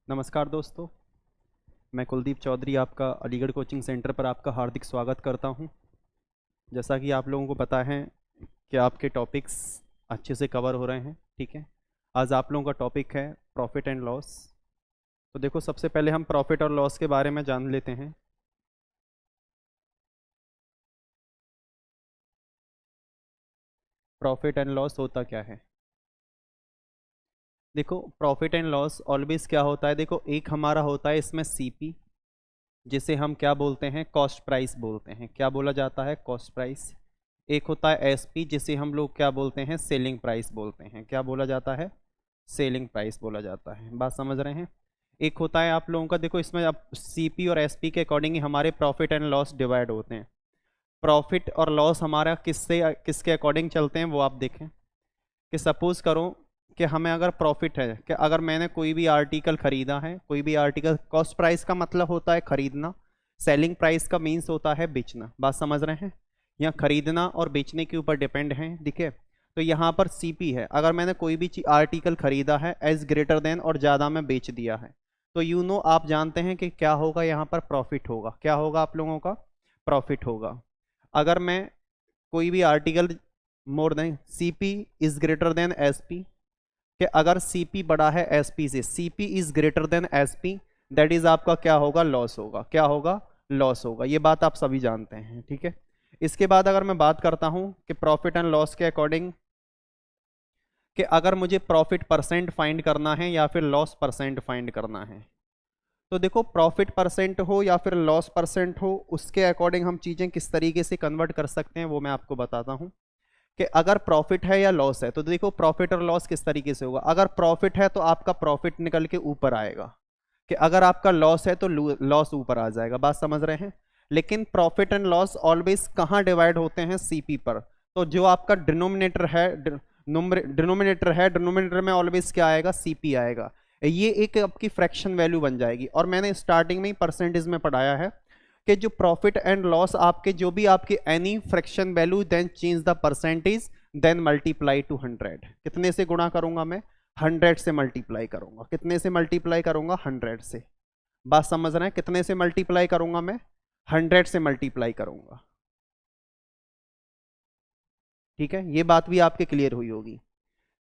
नमस्कार दोस्तों, मैं कुलदीप चौधरी आपका अलीगढ़ कोचिंग सेंटर पर आपका हार्दिक स्वागत करता हूं। जैसा कि आप लोगों को पता है कि आपके टॉपिक्स अच्छे से कवर हो रहे हैं। ठीक है, आज आप लोगों का टॉपिक है प्रॉफिट एंड लॉस। तो देखो, सबसे पहले हम प्रॉफिट और लॉस के बारे में जान लेते हैं। प्रॉफिट एंड लॉस होता क्या है? देखो, प्रॉफिट एंड लॉस ऑलवेज क्या होता है, देखो एक हमारा होता है इसमें सीपी, जिसे हम क्या बोलते हैं, कॉस्ट प्राइस बोलते हैं। क्या बोला जाता है? Cost price. एक होता है एसपी, जिसे हम लोग क्या बोलते हैं, सेलिंग प्राइस बोलते हैं। क्या बोला जाता है? सेलिंग प्राइस बोला जाता है। बात समझ रहे हैं? एक होता है आप लोगों का, देखो इसमें अब सीपी और एसपी के अकॉर्डिंग ही हमारे प्रॉफिट एंड लॉस डिवाइड होते हैं। प्रॉफिट और लॉस हमारा किसके अकॉर्डिंग चलते हैं वो आप देखें। कि सपोज करो कि हमें अगर प्रॉफिट है, कि अगर मैंने कोई भी आर्टिकल खरीदा है, कोई भी आर्टिकल, कॉस्ट प्राइस का मतलब होता है खरीदना, सेलिंग प्राइस का मीन्स होता है बेचना। बात समझ रहे हैं? यहाँ खरीदना और बेचने के ऊपर डिपेंड है। देखिए, तो यहाँ पर सीपी है, अगर मैंने कोई भी आर्टिकल खरीदा है एज ग्रेटर देन और ज़्यादा में बेच दिया है, तो आप जानते हैं कि क्या होगा, यहाँ पर प्रॉफिट होगा। क्या होगा आप लोगों का? प्रॉफिट होगा। अगर मैं कोई भी article more than CP is greater than SP, कि अगर सीपी बड़ा है एसपी से, CP is greater than SP, that is आपका क्या होगा? लॉस होगा। क्या होगा? लॉस होगा। ये बात आप सभी जानते हैं। ठीक है, इसके बाद अगर मैं बात करता हूं कि प्रॉफिट एंड लॉस के अकॉर्डिंग, कि अगर मुझे प्रॉफिट परसेंट फाइंड करना है या फिर लॉस परसेंट फाइंड करना है, तो देखो प्रॉफिट परसेंट हो या फिर लॉस परसेंट हो, उसके अकॉर्डिंग हम चीज़ें किस तरीके से कन्वर्ट कर सकते हैं वो मैं आपको बताता हूं। कि अगर प्रॉफिट है या लॉस है, तो देखो प्रॉफिट और लॉस किस तरीके से होगा। अगर प्रॉफिट है तो आपका प्रॉफिट निकल के ऊपर आएगा, कि अगर आपका लॉस है तो लॉस ऊपर आ जाएगा। बात समझ रहे हैं? लेकिन प्रॉफिट एंड लॉस ऑलवेज कहाँ डिवाइड होते हैं? सीपी पर। तो जो आपका डिनोमिनेटर में ऑलवेज क्या आएगा? सीपी आएगा। ये एक आपकी फ्रैक्शन वैल्यू बन जाएगी। और मैंने स्टार्टिंग में ही परसेंटेज में पढ़ाया है कि जो प्रॉफिट एंड लॉस आपके जो भी आपके any fraction value, then change the percentage, then multiply to 100। कितने से गुणा करूंगा मैं? 100 से मल्टीप्लाई करूंगा। कितने से मल्टीप्लाई करूंगा? 100 से। बात समझ रहे हैं? कितने से मल्टीप्लाई करूंगा मैं? 100 से मल्टीप्लाई करूंगा। ठीक है, ये बात भी आपके क्लियर हुई होगी।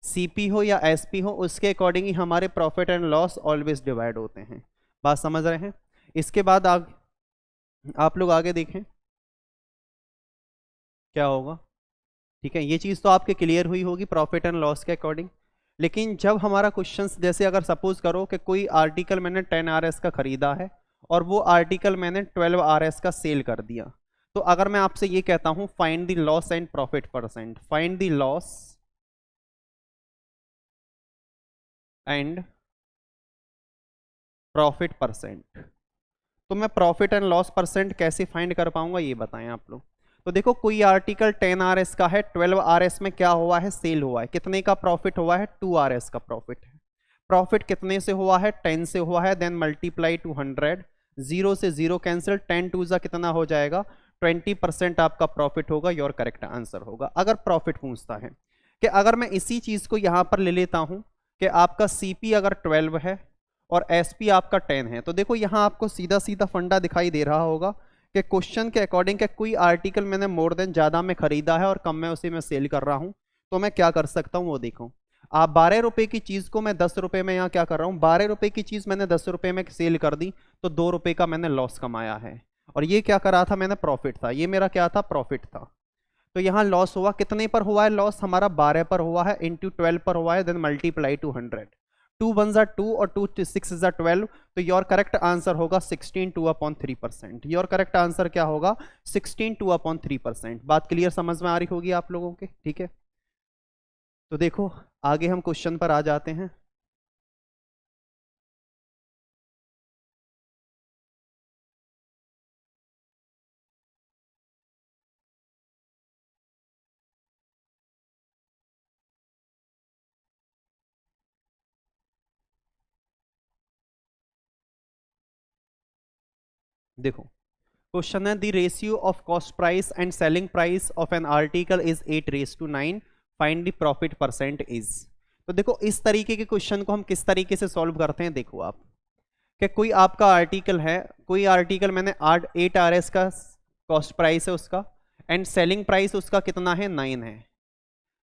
सीपी हो या एसपी हो, उसके अकॉर्डिंग ही हमारे profit and loss always divide होते हैं। बात समझ रहे हैं? इसके बाद आप लोग आगे देखें क्या होगा। ठीक है, ये चीज़ तो आपके क्लियर हुई होगी प्रॉफिट एंड लॉस के अकॉर्डिंग। लेकिन जब हमारा क्वेश्चन, जैसे अगर सपोज करो कि कोई आर्टिकल मैंने 10 RS का खरीदा है और वो आर्टिकल मैंने 12 RS का सेल कर दिया, तो अगर मैं आपसे ये कहता हूं find the loss and profit percent, find the loss and profit percent, तो मैं प्रॉफिट एंड लॉस परसेंट कैसे फाइंड कर पाऊंगा ये बताएं आप लोग। तो देखो, कोई आर्टिकल 10 RS का है, 12 RS में क्या हुआ है? सेल हुआ है। कितने का प्रॉफिट हुआ है? 2 RS का प्रॉफिट है। प्रॉफिट कितने से हुआ है? 10 से हुआ है। देन मल्टीप्लाई टू 100, जीरो से जीरो कैंसिल, 10 टू जा कितना हो जाएगा? 20% आपका प्रॉफिट होगा। योर करेक्ट आंसर होगा। अगर प्रॉफिट पूछता है, कि अगर मैं इसी चीज को यहां पर ले लेता हूं कि आपका सीपी अगर 12 है और एसपी आपका 10 है, तो देखो यहां आपको सीधा सीधा फंडा दिखाई दे रहा होगा कि क्वेश्चन के अकॉर्डिंग कि कोई आर्टिकल मैंने मोर देन ज्यादा में खरीदा है और कम में उसे मैं सेल कर रहा हूं, तो मैं क्या कर सकता हूं वो देखो। आप 12 रुपए की चीज को मैं 10 रुपए में यहाँ क्या कर रहा हूँ, 12 रुपए की चीज मैंने 10 रुपए में सेल कर दी, तो 2 रुपए का मैंने लॉस कमाया है। और ये क्या करा था मैंने? प्रॉफिट था। ये मेरा क्या था? प्रॉफिट था। तो यहाँ लॉस हुआ। कितने पर हुआ है लॉस? हमारा 12 पर हुआ है, इंटू 12 पर हुआ है, देन मल्टीप्लाई टू 100। 2 1 जा 2 और 2 6 जा 12, तो योर करेक्ट आंसर होगा 16 2 अपॉन 3%। योर करेक्ट आंसर क्या होगा? 16 2 अपॉन 3%। बात क्लियर समझ में आ रही होगी आप लोगों के? ठीक है, तो देखो आगे हम क्वेश्चन पर आ जाते हैं। देखो, क्वेश्चन है the ratio of cost price and selling price of an article is 8:9, find the profit percent is. तो देखो, इस तरीके के क्वेश्चन को हम किस तरीके से सॉल्व करते हैं, देखो आप। कि कोई आपका आर्टिकल है, कोई आर्टिकल मैंने 8 RS का कॉस्ट प्राइस है उसका, एंड सेलिंग प्राइस उसका कितना है 9 है।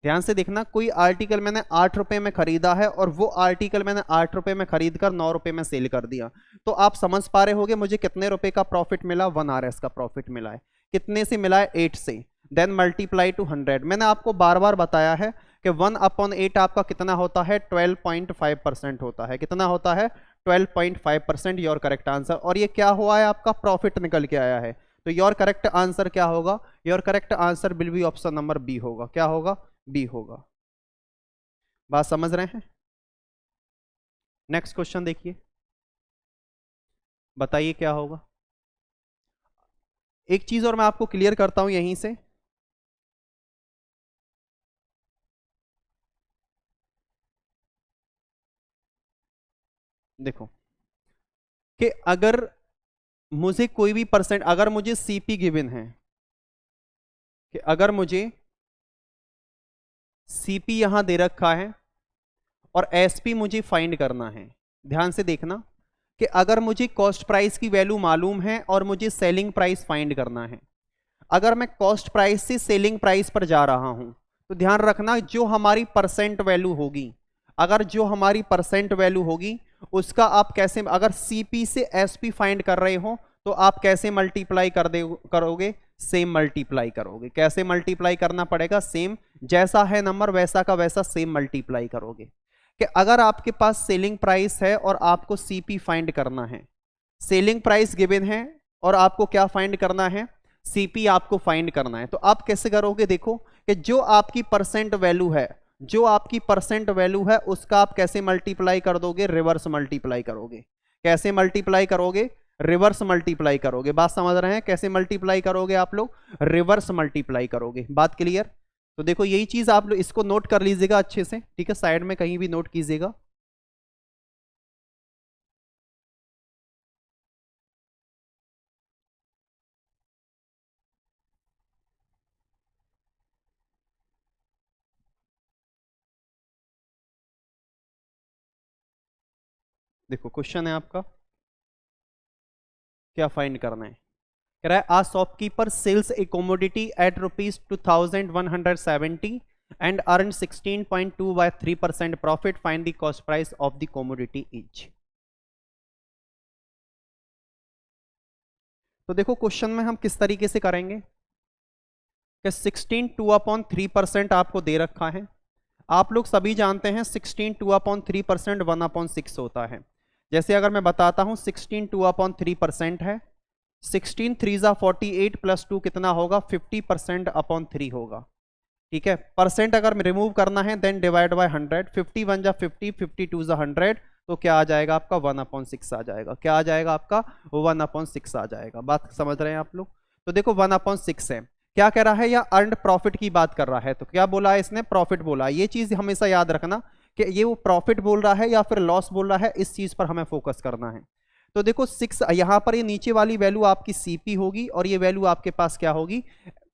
ध्यान से देखना, कोई आर्टिकल मैंने 8 रुपए में खरीदा है और वो आर्टिकल मैंने 8 रुपए में खरीद कर 9 रुपए में सेल कर दिया, तो आप समझ पा रहे होगे मुझे कितने रुपए का प्रॉफिट मिला, 1 RS का प्रॉफिट मिला है। कितने से मिला है, 8 से। Then multiply to 100। मैंने आपको बार बार बताया है कि 1/8 आपका कितना होता है, 12.5% होता है। कितना होता है, 12.5%, योर करेक्ट आंसर। और ये क्या हुआ है, आपका प्रॉफिट निकल के आया है, तो योर करेक्ट आंसर क्या होगा, your correct answer will be option number B होगा। क्या होगा, बी होगा। बात समझ रहे हैं। नेक्स्ट क्वेश्चन देखिए, बताइए क्या होगा। एक चीज और मैं आपको क्लियर करता हूं यहीं से, देखो कि अगर मुझे कोई भी परसेंट, अगर मुझे सीपी गिवन है, कि अगर मुझे सीपी यहां दे रखा है और एसपी मुझे फाइंड करना है। ध्यान से देखना कि अगर मुझे कॉस्ट प्राइस की वैल्यू मालूम है और मुझे सेलिंग प्राइस फाइंड करना है, अगर मैं कॉस्ट प्राइस से सेलिंग प्राइस पर जा रहा हूं, तो ध्यान रखना जो हमारी परसेंट वैल्यू होगी, अगर जो हमारी परसेंट वैल्यू होगी उसका आप कैसे, अगर सीपी से एसपी फाइंड कर रहे हो तो आप कैसे मल्टीप्लाई करोगे, सेम मल्टीप्लाई करोगे। कैसे मल्टीप्लाई करना पड़ेगा, सेम, जैसा है नंबर वैसा का वैसा सेम मल्टीप्लाई करोगे। कि अगर आपके पास सेलिंग प्राइस है और आपको सीपी फाइंड करना है, सेलिंग प्राइस गिवन है और आपको क्या फाइंड करना है, सीपी आपको फाइंड करना है, तो आप कैसे करोगे, देखो कि जो आपकी परसेंट वैल्यू है, जो आपकी परसेंट वैल्यू है उसका आप कैसे मल्टीप्लाई कर दोगे, रिवर्स मल्टीप्लाई करोगे। कैसे मल्टीप्लाई करोगे, रिवर्स मल्टीप्लाई करोगे। बात समझ रहे हैं, कैसे मल्टीप्लाई करोगे आप लोग, रिवर्स मल्टीप्लाई करोगे। बात क्लियर। तो देखो यही चीज आप लोग इसको नोट कर लीजिएगा अच्छे से, ठीक है, साइड में कहीं भी नोट कीजिएगा। देखो क्वेश्चन है आपका, क्या फाइंड करना है, कह रहा है a shopkeeper sells a commodity at ₹2170 and earn 16.2 by 3% profit, find the cost price of the commodity each. तो देखो क्वेश्चन में हम किस तरीके से करेंगे कि 16/2/3% आपको दे रखा है। आप लोग सभी जानते हैं 16/2/3% 1/6 होता है। जैसे अगर मैं बताता हूं 16/2/3% है, 16 3 जा 48 प्लस 2 कितना होगा, 50% अपॉन 3 होगा। ठीक है, परसेंट अगर रिमूव करना है देन डिवाइड बाय 100, 51 जा 50, 52 जा 100, तो क्या आ जाएगा आपका 1/6 आ जाएगा। क्या आ जाएगा आपका 1/6 आ जाएगा। बात समझ रहे हैं आप लोग। तो देखो 1/6 है, क्या कह रहा है, या अर्नड प्रॉफिट की बात कर रहा है, तो क्या बोला है इसने, प्रॉफिट बोला है। ये चीज हमेशा याद रखना कि ये वो प्रॉफिट बोल रहा है या फिर लॉस बोल रहा है, इस चीज पर हमें फोकस करना है। तो देखो 6 यहां पर, ये नीचे वाली वैल्यू आपकी सीपी होगी और ये वैल्यू आपके पास क्या होगी,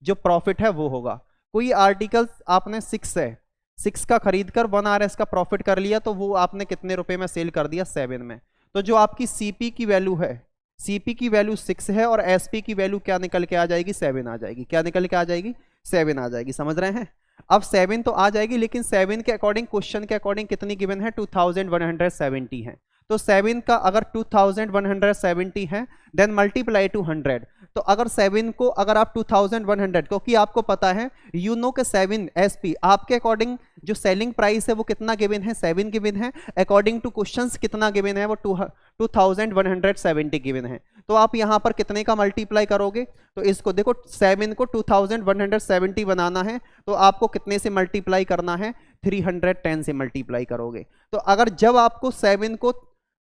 जो प्रॉफिट है वो होगा। कोई आर्टिकल आपने 6 है, 6 का खरीद कर 1 RS का प्रॉफिट कर लिया, तो वो आपने कितने रुपए में सेल कर दिया, 7 में। तो जो आपकी सीपी की वैल्यू है, सीपी की वैल्यू 6 है और एसपी की वैल्यू क्या निकल के आ जाएगी, 7 आ जाएगी। क्या निकल के आ जाएगी, 7 आ जाएगी। समझ रहे हैं। अब 7 तो आ जाएगी, लेकिन 7 के अकॉर्डिंग, क्वेश्चन के अकॉर्डिंग कितनी गिवन है, 2170 है। तो 7 का अगर 2170 है देन मल्टीप्लाई टू 100। तो अगर 7 को अगर आप 2100, क्योंकि आपको पता है यू नो के 7 एसपी आपके अकॉर्डिंग जो सेलिंग प्राइस है वो कितना गिवन है, 7 गिवन है। अकॉर्डिंग टू क्वेश्चंस कितना गिवन है, वो 2170 गिवन है। तो आप यहां पर कितने का मल्टीप्लाई करोगे, तो इसको देखो 7 को 2170 बनाना है, तो आपको कितने से मल्टीप्लाई करना है, 310 से मल्टीप्लाई करोगे। तो अगर जब आपको 7 को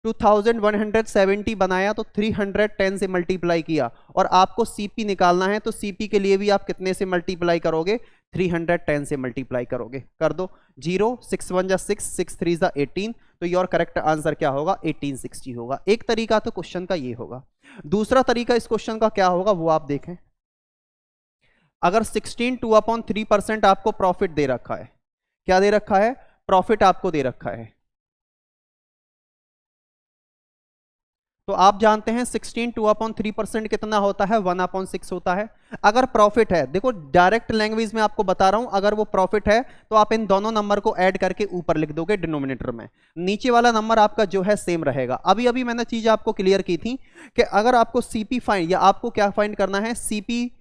2170 बनाया तो 310 से मल्टीप्लाई किया और आपको सीपी निकालना है, तो सीपी के लिए भी आप कितने से मल्टीप्लाई करोगे, 310 से मल्टीप्लाई करोगे। कर दो 0, 6 1 जा 6, 6 3 जा 18, तो योर करेक्ट आंसर क्या होगा, 1860 होगा। एक तरीका तो क्वेश्चन का ये होगा। दूसरा तरीका इस क्वेश्चन का क्या होगा वो आप देखें। अगर 16/2/3% आपको प्रॉफिट दे रखा है, क्या दे रखा है, प्रॉफिट आपको दे रखा है, तो आप जानते हैं 16 2/3% कितना होता है, 1/6 होता है। अगर प्रॉफिट है, देखो डायरेक्ट लैंग्वेज में आपको बता रहा हूं, अगर वो प्रॉफिट है तो आप इन दोनों नंबर को ऐड करके ऊपर लिख दोगे डिनोमिनेटर में, नीचे वाला नंबर आपका जो है सेम रहेगा। अभी अभी मैंने चीज आपको क्लियर की थी कि अगर आपको सीपी फाइंड, या आपको क्या फाइंड करना है, सीपी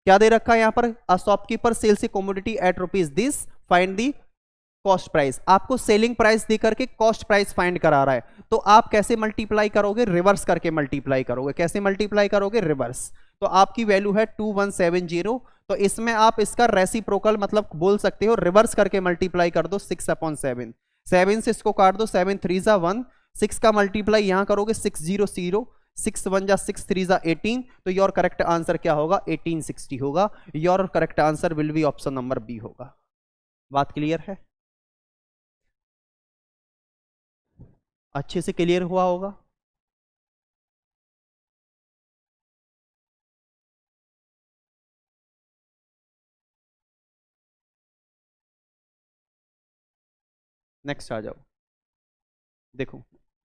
क्या दे रखा है यहां पर, a shopkeeper sells a commodity at rupees this, find the cost price. आपको सेलिंग प्राइस दे करके कॉस्ट प्राइस फाइंड करा रहा है, तो आप कैसे मल्टीप्लाई करोगे, रिवर्स करके मल्टीप्लाई करोगे। कैसे मल्टीप्लाई करोगे, रिवर्स। तो आपकी वैल्यू है 2170, तो इसमें आप इसका रेसिप्रोकल मतलब बोल सकते हो, रिवर्स करके मल्टीप्लाई कर दो 6/7। 7 से इसको काट दो, 7 3 जा 1, 6 का मल्टीप्लाई यहां करोगे 600, 6 1 जा 6 3 जा 18, तो योर करेक्ट आंसर क्या होगा, 1860 होगा। Your correct answer will be option number B होगा। बात क्लियर है, अच्छे से क्लियर हुआ होगा। नेक्स्ट आ जाओ, देखो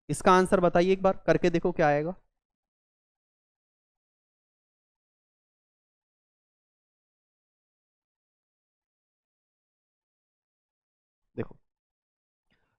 इसका आंसर बताइए, एक बार करके देखो क्या आएगा। देखो,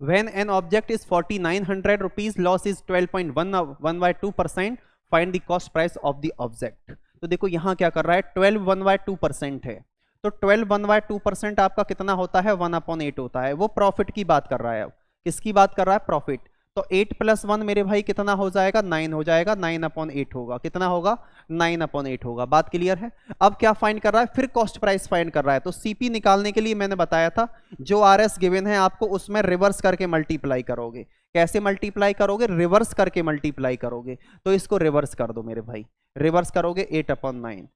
when an object is 4900 rupees, loss is 12.1/2%, find the cost price of the object। तो देखो यहां क्या कर रहा है, 12 1/2% है, तो 12 1/2% आपका कितना होता है, 1/8 होता है। वो प्रॉफिट की बात कर रहा है, अब किसकी बात कर रहा है, प्रॉफिट। तो 8 + 1 मेरे भाई कितना हो जाएगा, 9 हो जाएगा, 9/8 होगा। कितना होगा, 9/8 होगा। बात क्लियर है। अब क्या फाइंड कर रहा है, फिर कॉस्ट प्राइस फाइंड कर रहा है। तो सीपी निकालने के लिए मैंने बताया था, जो आरएस गिवन है आपको उसमें रिवर्स करके मल्टीप्लाई करोगे। कैसे मल्टीप्लाई करोगे, रिवर्स करके मल्टीप्लाई करोगे। तो इसको रिवर्स कर दो मेरे भाई, रिवर्स करोगे 8/9।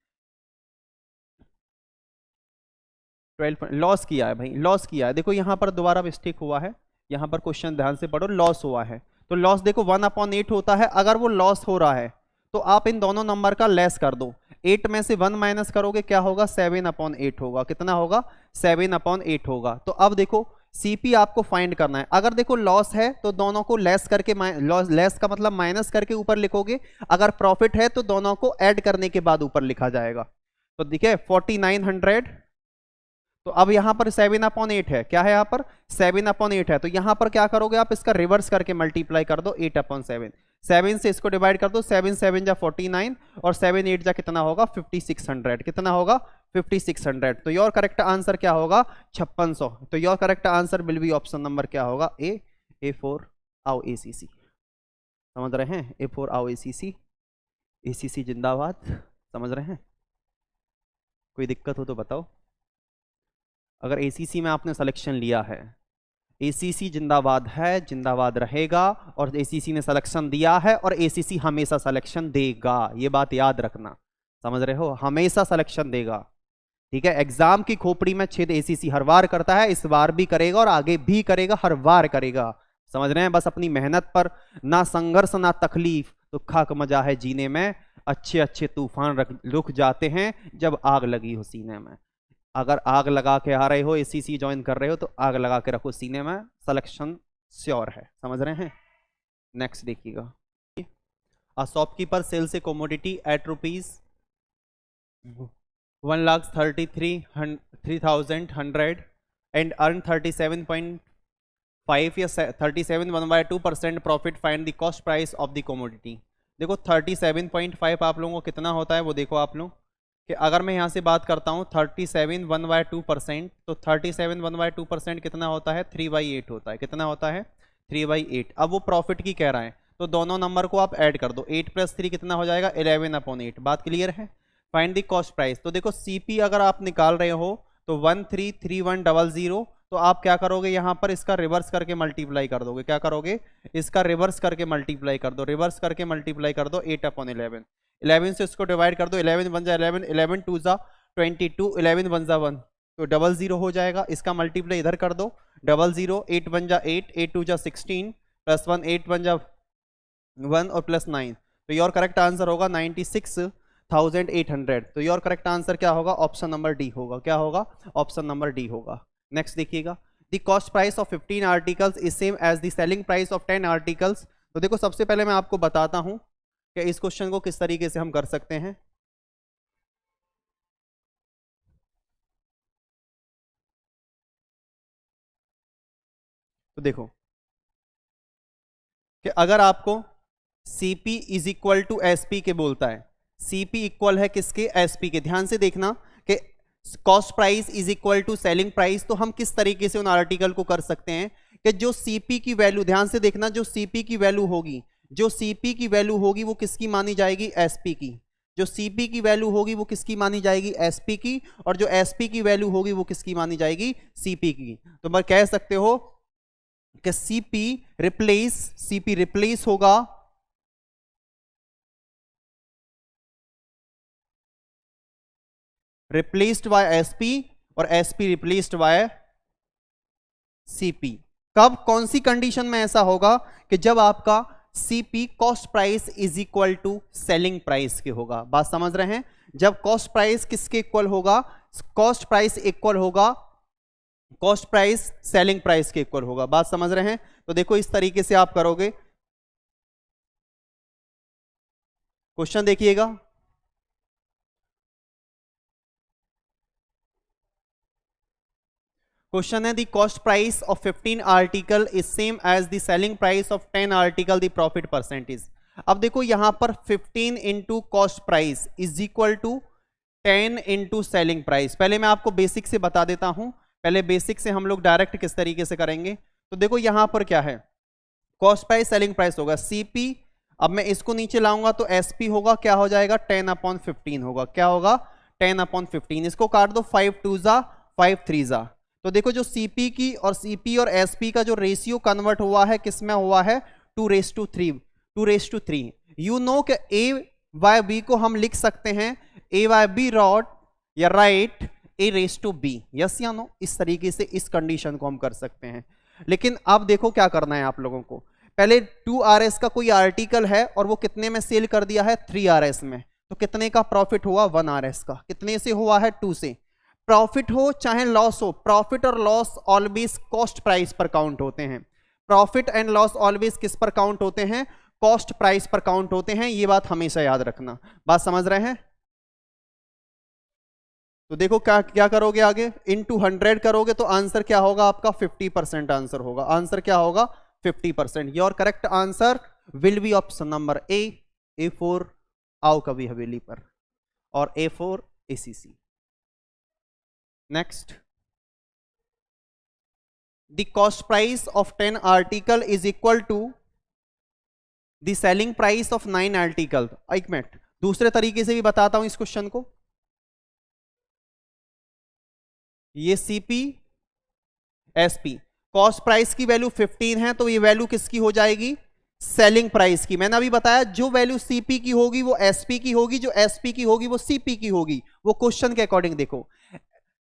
12 लॉस किया है भाई, लॉस किया है। देखो यहां पर दोबारा मिस्टेक हुआ है, यहां पर क्वेश्चन ध्यान से पढ़ो, लॉस हुआ है। तो लॉस देखो 1/8 होता है। अगर वो लॉस हो रहा है तो आप इन दोनों नंबर का लेस कर दो, 8 में से 1 माइनस करोगे, क्या होगा, 7/8 होगा। कितना होगा, 7/8 होगा। तो अब देखो सीपी आपको फाइंड करना है। अगर देखो लॉस है तो दोनों को लेस करके, लॉस लेस का मतलब माइनस करके ऊपर लिखोगे। अगर प्रॉफिट है तो दोनों को ऐड करने के बाद ऊपर लिखा जाएगा। तो देखिए 4900, तो अब यहां पर 7/8 है, क्या है यहां पर, 7/8 है। तो यहां पर क्या करोगे आप, इसका रिवर्स करके मल्टीप्लाई कर दो 8/7। 7 से इसको डिवाइड कर दो, 7 7 जा 49 और 7 8 जा कितना होगा, 5600। कितना होगा, 5600। तो योर करेक्ट आंसर क्या होगा, 5600। तो your correct answer will be option number क्या होगा, A4 आओ ACC। समझ रहे हैं, A4 आओ ACC, ACC जिंदाबाद। समझ रहे हैं, कोई दिक्कत हो तो बताओ। अगर ACC में आपने सिलेक्शन लिया है, ACC जिंदाबाद है, जिंदाबाद रहेगा। और ACC ने सिलेक्शन दिया है और ACC हमेशा सिलेक्शन देगा, ये बात याद रखना। समझ रहे हो, हमेशा सिलेक्शन देगा। ठीक है, एग्जाम की खोपड़ी में छेद ACC हर बार करता है, इस बार भी करेगा और आगे भी करेगा, हर बार करेगा। समझ रहे हैं, बस अपनी मेहनत पर ना संघर्ष ना तकलीफ, तो खाक मजा है जीने में। अच्छे अच्छे तूफान रुक जाते हैं जब आग लगी हो सीने में। अगर आग लगा के आ रहे हो, ACC ज्वाइन कर रहे हो, तो आग लगा के रखो सीने में, सिलेक्शन श्योर है। समझ रहे हैं, नेक्स्ट देखिएगा। A shopkeeper sells a commodity at rupees 1,33,100 and earn 37.5 या 37 1/2% profit, find the cost price of the commodity. देखो 37.5 आप लोगों को कितना होता है वो देखो आप लोग, कि अगर मैं यहाँ से बात करता हूँ 37 1/2%, तो 37 1/2% कितना होता है, 3/8 होता है। कितना होता है, 3/8। अब वो प्रॉफिट की कह रहा है, तो दोनों नंबर को आप ऐड कर दो, 8 + 3 कितना हो जाएगा, 11/8। बात क्लियर है। फाइंड द कॉस्ट प्राइस, तो देखो सीपी अगर आप निकाल रहे हो तो 133100, तो आप क्या करोगे, यहाँ पर इसका रिवर्स करके मल्टीप्लाई कर दोगे। क्या करोगे, इसका रिवर्स करके मल्टीप्लाई कर दो, रिवर्स करके मल्टीप्लाई कर दो 8/11। 11 से इसको डिवाइड कर दो, 11 1 जा 11, 11 2 जा 22, 11 1 जा 1, तो 00 हो जाएगा। इसका मल्टीप्लाई इधर कर दो, 00, 8 1 जा 8, 8 2 जा 16, +1 8 1 जा 1 और +9, तो योर करेक्ट आंसर होगा 96,800। तो योर करेक्ट आंसर क्या होगा, ऑप्शन नंबर डी होगा। क्या होगा, ऑप्शन नंबर डी होगा। नेक्स्ट देखिएगा, the cost price of 15 articles is same as the selling price of 10 articles. तो देखो सबसे पहले मैं आपको बताता हूं कि इस क्वेश्चन को किस तरीके से हम कर सकते हैं। तो देखो कि अगर आपको Cp is equal to SP के बोलता है, Cp इक्वल है किसके, एसपी के। ध्यान से देखना कि cost price is equal to selling price, तो हम किस तरीके से उन आर्टिकल को कर सकते हैं कि जो Cp की वैल्यू, ध्यान से देखना, जो Cp की वैल्यू होगी, जो Cp की वैल्यू होगी वो किसकी मानी जाएगी, एसपी की। जो Cp की वैल्यू होगी वो किसकी मानी जाएगी, एसपी की। और जो एसपी की वैल्यू होगी वो किसकी मानी जाएगी, Cp की। तो मैं कह सकते हो कि Cp रिप्लेस होगा रिप्लेस्ड बाय एसपी और एसपी रिप्लेस्ड बाय Cp। कब, कौन सी कंडीशन में ऐसा होगा कि जब आपका Cp cost price is equal to selling price के होगा। बात समझ रहे हैं, जब कॉस्ट प्राइस किसके इक्वल होगा, कॉस्ट प्राइस इक्वल होगा कॉस्ट प्राइस सेलिंग प्राइस के इक्वल होगा। बात समझ रहे हैं। तो देखो इस तरीके से आप करोगे। क्वेश्चन देखिएगा, क्वेश्चन है the cost price of 15 article is same as the selling price of 10 article, the profit percentage. अब देखो यहां पर 15 into cost price is equal to 10 into selling price. पहले मैं आपको बेसिक से बता देता हूं, पहले बेसिक से हम लोग डायरेक्ट किस तरीके से करेंगे। तो देखो यहां पर क्या है, कॉस्ट प्राइस सेलिंग प्राइस होगा Cp। अब मैं इसको नीचे लाऊंगा तो Sp होगा, क्या हो जाएगा, 10/15 होगा। क्या होगा, 10/15। इसको काट दो, 5 2 जा 5 3 जा। तो देखो जो Cp की और Cp और Sp का जो रेशियो कन्वर्ट हुआ है किस में हुआ है, 2:3। यू नो कि A/B को हम लिख सकते हैं A/B रॉड या राइट A/B, यस या नो। इस तरीके से इस कंडीशन को हम कर सकते हैं। लेकिन अब देखो क्या करना है आप लोगों को, पहले 2Rs का कोई आर्टिकल है और वो कितने में सेल कर दिया है, 3Rs में, तो कितने का प्रॉफिट हुआ, 1Rs का। कितने से हुआ है, 2 से। प्रॉफिट हो चाहे लॉस हो, प्रॉफिट और लॉस ऑलवेज कॉस्ट प्राइस पर काउंट होते हैं। प्रॉफिट एंड लॉस ऑलवेज किस पर काउंट होते हैं, कॉस्ट प्राइस पर काउंट होते हैं। ये बात हमेशा याद रखना। बात समझ रहे हैं। तो देखो क्या क्या करोगे आगे, इनटू 100 करोगे तो आंसर क्या होगा आपका, 50% आंसर होगा। आंसर क्या होगा, 50%। Your correct answer will be option number A4 आओ कभी हवेली पर, और A4 ACC। Next, the cost price of 10 article is equal to the selling price of 9 article. एक मिनट, दूसरे तरीके से भी बताता हूं इस क्वेश्चन को। ये Cp Sp, कॉस्ट प्राइस की वैल्यू 15 है तो ये वैल्यू किसकी हो जाएगी, सेलिंग प्राइस की। मैंने अभी बताया जो वैल्यू Cp की होगी वो Sp की होगी, जो Sp की होगी वो Cp की होगी। वो क्वेश्चन के अकॉर्डिंग देखो,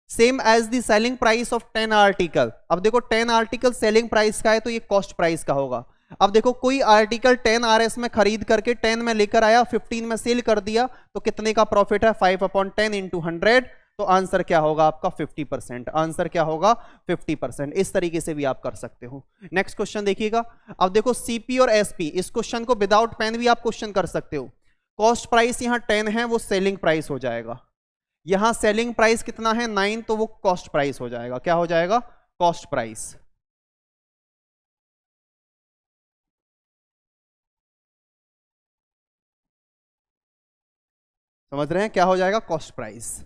same as the selling price of 10 article. अब देखो 10 आर्टिकल सेलिंग प्राइस का है तो ये कॉस्ट प्राइस का होगा। अब देखो कोई आर्टिकल 10 Rs में खरीद करके 10 में लेकर आया, 15 में सेल कर दिया, तो कितने का प्रॉफिट है, 5/10 इंटू 100। तो आंसर क्या होगा आपका, 50%। आंसर क्या होगा, 50%। इस तरीके से भी आप कर सकते हो। नेक्स्ट क्वेश्चन देखिएगा। अब देखो Cp और Sp, इस क्वेश्चन को विदाउट पेन भी आप क्वेश्चन कर सकते हो। कॉस्ट प्राइस यहां 10 है, वो सेलिंग प्राइस हो जाएगा। यहां सेलिंग प्राइस कितना है, 9, तो वो कॉस्ट प्राइस हो जाएगा। क्या हो जाएगा, कॉस्ट प्राइस। समझ रहे हैं, क्या हो जाएगा, कॉस्ट प्राइस।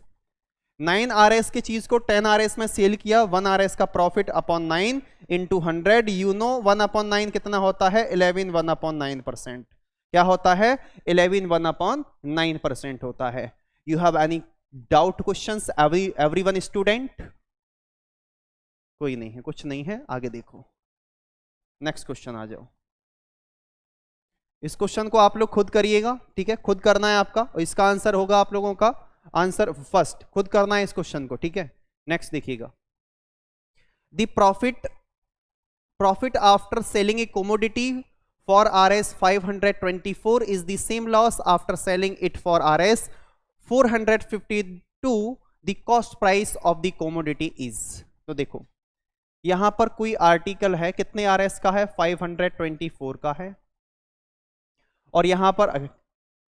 9 Rs की चीज को 10 Rs में सेल किया, 1 Rs का profit upon 9 into 100। You know 1/9 कितना होता है, 11 1/9%। क्या होता है, 11 1/9% होता है। You have any doubt questions, everyone student? कोई नहीं है, कुछ नहीं है, आगे देखो। नेक्स्ट क्वेश्चन आ जाओ। इस क्वेश्चन को आप लोग खुद करिएगा, ठीक है, खुद करना है आपका, और इसका आंसर होगा आप लोगों का आंसर फर्स्ट खुद करना है इस क्वेश्चन को, ठीक है। नेक्स्ट देखिएगा, the profit after selling a commodity for Rs 524 is the same loss after selling it for Rs 452, the cost price of the commodity is. तो देखो यहां पर कोई आर्टिकल है, कितने Rs का है, 524 का है, और यहां पर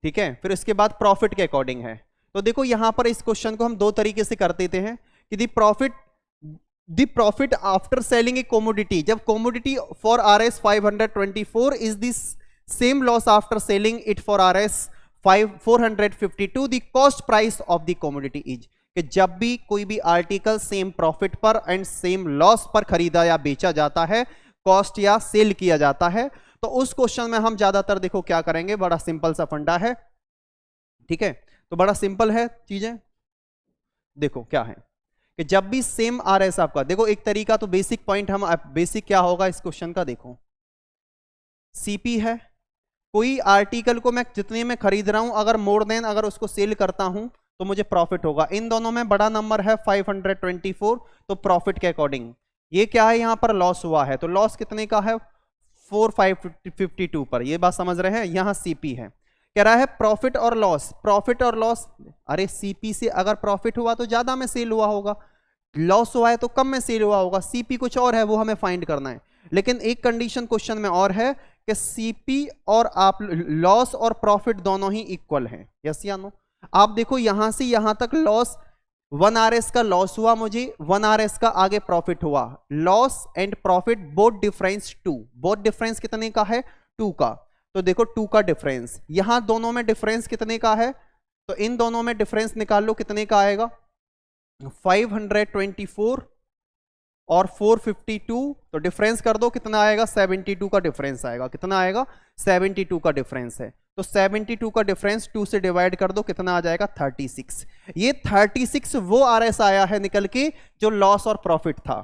ठीक है। फिर इसके बाद प्रॉफिट के अकॉर्डिंग है। तो देखो यहां पर इस क्वेश्चन को हम दो तरीके से कर देते हैं कि the profit after selling a commodity, जब commodity for RS 524 is this same loss after selling it for RS 452, the cost price of the commodity is, कि जब भी कोई भी आर्टिकल सेम प्रॉफिट पर एंड सेम लॉस पर खरीदा या बेचा जाता है, कॉस्ट या सेल किया जाता है, तो उस क्वेश्चन में हम ज्यादातर देखो क्या करेंगे, बड़ा सिंपल सा फंडा है, ठीक है। तो बड़ा सिंपल है चीजें, देखो क्या है कि जब भी सेम RS आपका, देखो एक तरीका तो बेसिक पॉइंट हम, बेसिक क्या होगा इस क्वेश्चन का, देखो CP है, कोई आर्टिकल को मैं जितने में खरीद रहा हूं अगर मोर देन अगर उसको सेल करता हूं तो मुझे प्रॉफिट होगा। इन दोनों में बड़ा नंबर है 524, तो प्रॉफिट के अकॉर्डिंग ये क्या है, यहां पर लॉस हुआ है, तो लॉस कितने का है 4552 पर, ये बात समझ रहे हैं। यहां CP है, कह रहा है प्रॉफिट और लॉस, प्रॉफिट और लॉस, अरे CP से अगर प्रॉफिट हुआ तो ज्यादा में सेल हुआ होगा, लॉस हुआ है तो कम में सेल हुआ होगा, CP कुछ और है वो हमें फाइंड करना है। लेकिन एक कंडीशन क्वेश्चन में और है कि CP और आप लॉस और प्रॉफिट दोनों ही इक्वल हैं, यस या नो। आप देखो यहां से यहां तक लॉस 1 RS का लॉस हुआ, मुझे 1 RS का आगे प्रॉफिट हुआ, loss and profit both difference 2, both difference कितने का है 2 का, तो देखो 2 का डिफरेंस, यहां दोनों में डिफरेंस कितने का है, तो इन दोनों में डिफरेंस निकाल लो कितने का आएगा 524 और 452, तो डिफरेंस कर दो कितना आएगा 72 का डिफरेंस आएगा, कितना आएगा 72 का डिफरेंस है, तो 72 का डिफरेंस 2 से डिवाइड कर दो कितना आ जाएगा 36। ये 36 वो RS आया है निकल के जो लॉस और प्रॉफिट था।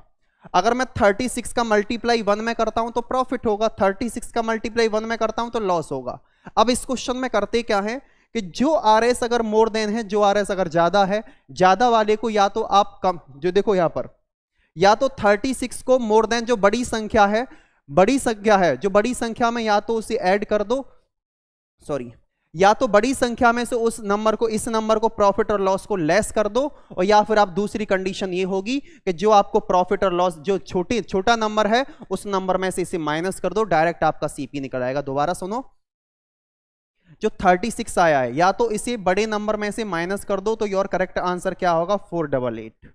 अगर मैं 36 का मल्टीप्लाई 1 में करता हूं तो प्रॉफिट होगा, 36 का मल्टीप्लाई 1 में करता हूं तो लॉस होगा। अब इस क्वेश्चन में करते क्या है कि जो RS अगर मोर देन है, जो RS अगर ज्यादा है, ज्यादा वाले को या तो आप कम, जो देखो यहां पर या तो 36 को मोर देन जो बड़ी संख्या है, बड़ी संख्या है जो बड़ी संख्या में, या तो उसे ऐड कर दो, सॉरी, या तो बड़ी संख्या में से उस नंबर को, इस नंबर को प्रॉफिट और लॉस को लेस कर दो, और या फिर आप दूसरी कंडीशन ये होगी कि जो आपको प्रॉफिट और लॉस जो छोटा नंबर है उस नंबर में से इसे माइनस कर दो, डायरेक्ट आपका CP निकल आएगा। दोबारा सुनो, जो 36 आया है या तो इसे बड़े नंबर में से माइनस कर दो, तो योर करेक्ट आंसर क्या होगा 488,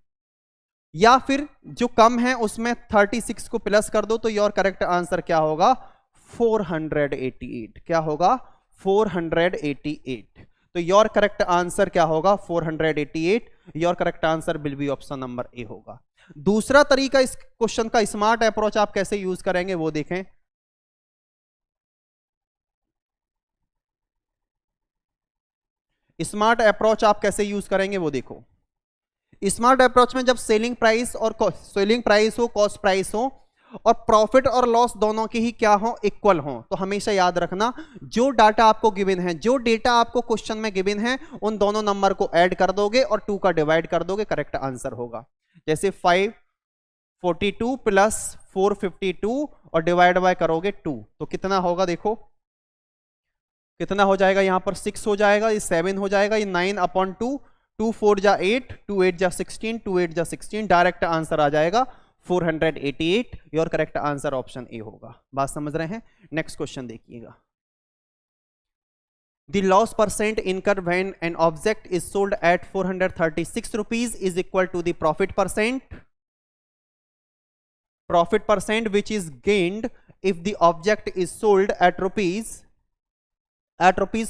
या फिर जो कम है उसमें 36 को प्लस कर दो, तो योर करेक्ट आंसर क्या होगा 488, क्या होगा 488, तो योर करेक्ट आंसर क्या होगा 488, your correct answer will be option number A होगा। दूसरा तरीका इस क्वेश्चन का, स्मार्ट अप्रोच आप कैसे यूज करेंगे वो देखें। स्मार्ट अप्रोच आप कैसे यूज करेंगे वो देखो। स्मार्ट अप्रोच में जब सेलिंग प्राइस हो, कॉस्ट प्राइस हो, और प्रॉफिट और लॉस दोनों के ही क्या हो इक्वल हो, तो हमेशा याद रखना जो डाटा आपको गिवन है, जो डेटा आपको क्वेश्चन में गिवन है, उन दोनों नंबर को ऐड कर दोगे और 2 का डिवाइड कर दोगे, करेक्ट आंसर होगा। जैसे 542 प्लस 452 और डिवाइड बाय करोगे 2, तो कितना होगा, देखो कितना हो जाएगा, यहां पर 6 हो जाएगा, ये 7 हो जाएगा, ये 9/2, 2 4 जा 8, 2 8 जा 16, 2 8 जा 16, डायरेक्ट आंसर आ जाएगा 488, your correct answer option A होगा। बात समझ रहे हैं। नेक्स्ट क्वेश्चन देखिएगा। The loss percent incurred when an object is sold at 436 rupees is equal to the profit percent which is gained if the object is sold at rupees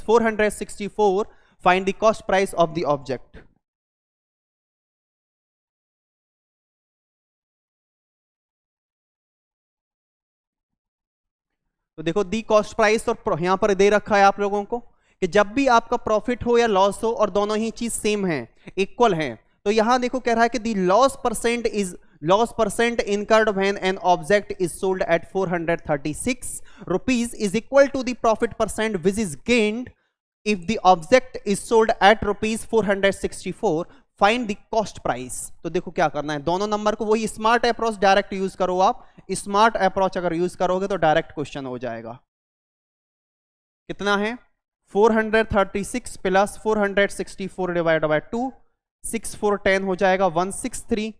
464. Find the cost price of the object. तो देखो दी cost price और यहां पर दे रखा है आप लोगों को कि जब भी आपका प्रॉफिट हो या लॉस हो और दोनों ही चीज सेम है, इक्वल है, तो यहां देखो कह रहा है कि the loss percent incurred when an object is sold at 436 rupees is equal to the profit percent which is gained if the object is sold at rupees 464. Find the cost price. तो देखो क्या करना है, दोनों number को, वही smart approach direct use करो आप, स्मार्ट अप्रोच अगर यूज करोगे तो डायरेक्ट क्वेश्चन हो जाएगा। कितना है 436 प्लस 464 डिवाइड बाय 2, 6 4 10 हो जाएगा 163,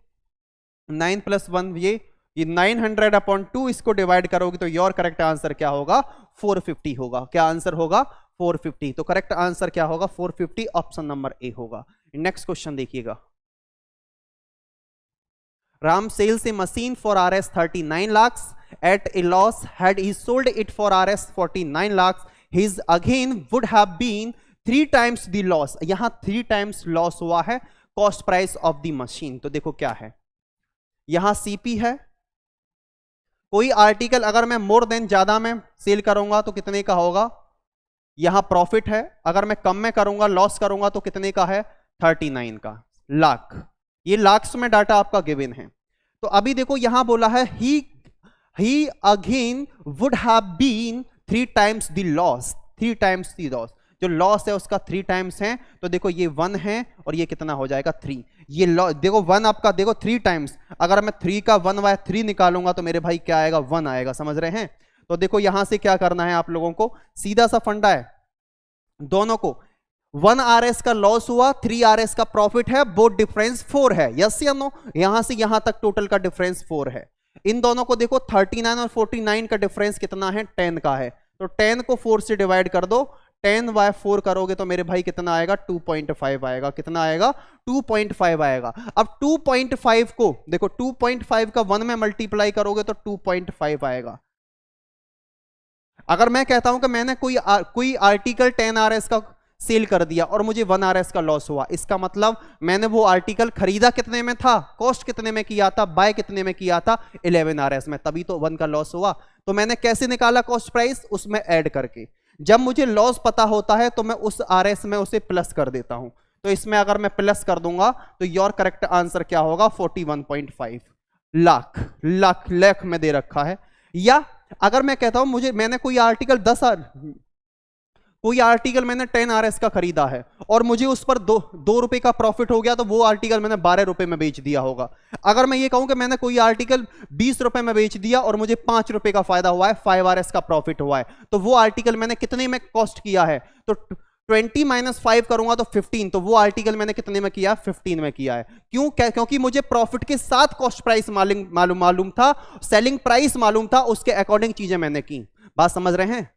9 प्लस 1 ये 900/2, इसको डिवाइड करोगे तो योर करेक्ट आंसर क्या होगा 450 होगा। क्या आंसर होगा 450। तो करेक्ट आंसर क्या होगा? 450, ऑप्शन नंबर ए होगा। नेक्स्ट क्वेश्चन देखिएगा। Ram sells a machine for Rs 39 lakhs at a loss. Had he sold it for Rs 49 lakhs, his again would have been 3 times the loss. यहां 3 times loss हुआ है cost price of the machine. तो देखो क्या है, यहां CP है, कोई आर्टिकल अगर मैं मोर देन ज्यादा में सेल करूंगा तो कितने का होगा? यहां प्रॉफिट है, अगर मैं कम में करूंगा लॉस करूंगा तो कितने का है? 39 का, लाख। ये लाख्स में डाटा आपका गिवन है। तो अभी देखो यहां बोला है he again would have been 3 times the loss, 3 times the loss. जो लॉस है उसका 3 टाइम्स है, तो देखो ये 1 है और ये कितना हो जाएगा? 3। ये देखो 1 आपका, देखो 3 टाइम्स, अगर मैं 3 का 1/3 निकालूंगा तो मेरे भाई क्या आएगा? 1 आएगा। समझ रहे हैं? तो देखो यहां से क्या करना है आप लोगों को, सीधा सा फंडा है, दोनों को 1 RS का लॉस हुआ, 3 RS का प्रॉफिट है, बोथ डिफरेंस 4 है। यस या नो? यहां से यहां तक टोटल का डिफरेंस 4 है। इन दोनों को देखो 39 और 49 का डिफरेंस कितना है? 10 का है। तो 10 को 4 से डिवाइड कर दो, 10/4 करोगे तो मेरे भाई कितना आएगा? 2.5 आएगा। कितना आएगा? 2.5 आएगा। अब 2.5 को देखो, 2.5 का 1 में मल्टीप्लाई करोगे तो 2.5 आएगा। अगर मैं कहता हूं कि मैंने कोई आर्टिकल 10 RS का सेल कर दिया और मुझे 1 RS का लॉस हुआ, इसका मतलब मैंने वो आर्टिकल खरीदा कितने में था? कॉस्ट कितने में किया था? बाय कितने में किया था? 11 RS में, तभी तो 1 का लॉस हुआ। तो मैंने कैसे निकाला कॉस्ट प्राइस? उसमें ऐड करके। जब मुझे लॉस पता होता है तो मैं उस RS में उसे प्लस कर देता हूं। तो इसमें अगर मैं प्लस कर दूंगा तो योर करेक्ट आंसर क्या होगा? 41.5 लाख। लाख में दे रखा है। या अगर मैं कहता हूं मैंने कोई आर्टिकल मैंने 10 RS का खरीदा है और मुझे उस पर 2 रुपए का प्रॉफिट हो गया, तो वो आर्टिकल मैंने 12 रुपए में बेच दिया होगा। अगर मैं ये कहूं कि मैंने कोई आर्टिकल 20 रुपए में बेच दिया और मुझे 5 रुपए का फायदा हुआ है, 5 RS का प्रॉफिट हुआ है, तो वो आर्टिकल मैंने कितने में कॉस्ट किया है? तो 20 - 5 करूंगा तो 15, तो वो आर्टिकल मैंने कितने में किया? 15 में किया है। क्यों? क्योंकि मुझे प्रॉफिट के साथ कॉस्ट प्राइस मालूम था, सेलिंग प्राइस मालूम था, उसके अकॉर्डिंग चीजें मैंने की। बात समझ रहे हैं?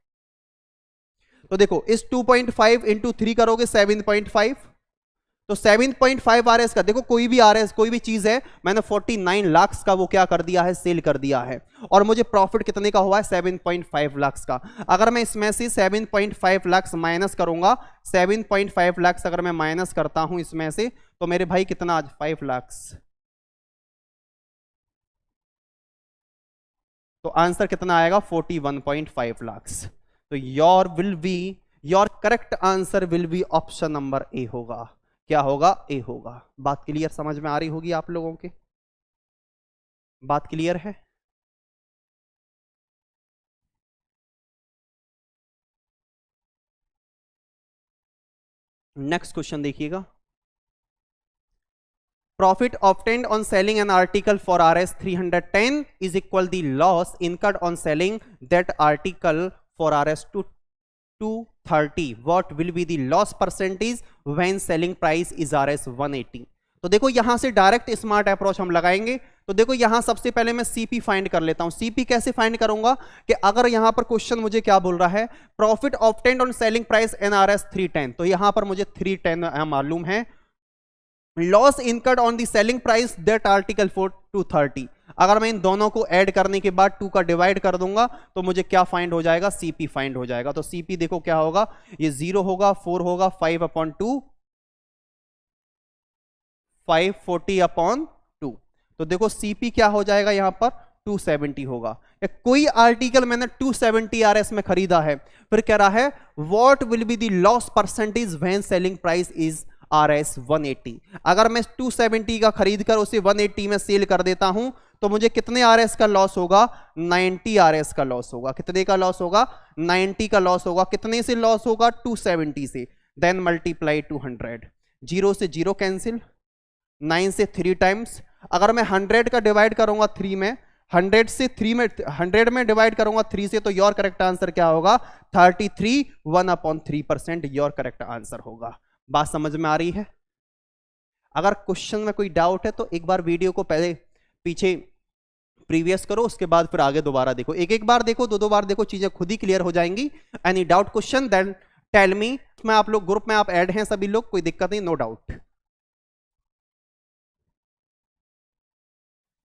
तो देखो इस 2.5 इंटू 3 करोगे 7.5, तो 7.5 RS का देखो, कोई भी RS कोई भी चीज है, मैंने 49 लाख का वो क्या कर दिया है? सेल कर दिया है, और मुझे प्रॉफिट कितने का हुआ है? 7.5 लाख का। अगर मैं इसमें से 7.5 लाख माइनस करूंगा, 7.5 लाख अगर मैं माइनस करता हूं इसमें से, तो मेरे भाई कितना आज? 5 लाख। तो आंसर कितना आएगा? 41.5 लाख। तो your correct answer will be option number A होगा। क्या होगा? ए होगा। बात क्लियर समझ में आ रही होगी आप लोगों के? बात क्लियर है? नेक्स्ट क्वेश्चन देखिएगा। Profit obtained on selling an article for Rs 310 is equal the loss incurred on selling that article for Rs 230. What will be the loss percentage when selling price is Rs 180? तो देखो यहां से direct smart approach हम लगाएंगे। तो देखो यहां सबसे पहले मैं सीपी फाइंड कर लेता हूं। सीपी कैसे फाइंड करूंगा कि अगर यहां पर क्वेश्चन मुझे क्या बोल रहा है? Profit obtained on selling price an Rs 310, तो यहां पर मुझे 310 मालूम है। Loss incurred on the selling price that article for 230, अगर मैं इन दोनों को ऐड करने के बाद 2 का डिवाइड कर दूंगा तो मुझे क्या फाइंड हो जाएगा? सीपी फाइंड हो जाएगा। तो सीपी देखो क्या होगा? ये 0 होगा, 4 होगा, 5/2, 540/2। तो देखो सीपी क्या हो जाएगा यहां पर? 270 होगा। कोई आर्टिकल मैंने 270 RS में खरीदा है, फिर कह रहा है what will be the loss percentage when selling price is Rs 180। अगर मैं 270 का खरीद कर उसे 180 में सेल कर देता हूं तो मुझे कितने RS का लॉस होगा? 90 RS का लॉस होगा। कितने का लॉस होगा? 90 का लॉस होगा। कितने से लॉस होगा? 270 से। देन मल्टीप्लाई 200, 0 से 0 कैंसिल, 9 से 3 टाइम्स। अगर मैं 100 का डिवाइड करूंगा 3 में, 100 से 3 में, 100 में डिवाइड करूंगा 3 से, तो योर करेक्ट आंसर क्या होगा? 33, 1/3% योर करेक्ट आंसर होगा। बात समझ में आ रही है? अगर क्वेश्चन में कोई डाउट है तो एक बार वीडियो को पहले पीछे प्रीवियस करो, उसके बाद फिर आगे दोबारा देखो। एक बार देखो, दो बार देखो, चीजें खुद ही क्लियर हो जाएंगी। Any doubt question then tell me, मैं आप लोग ग्रुप में आप ऐड हैं सभी लोग, कोई दिक्कत नहीं, नो डाउट।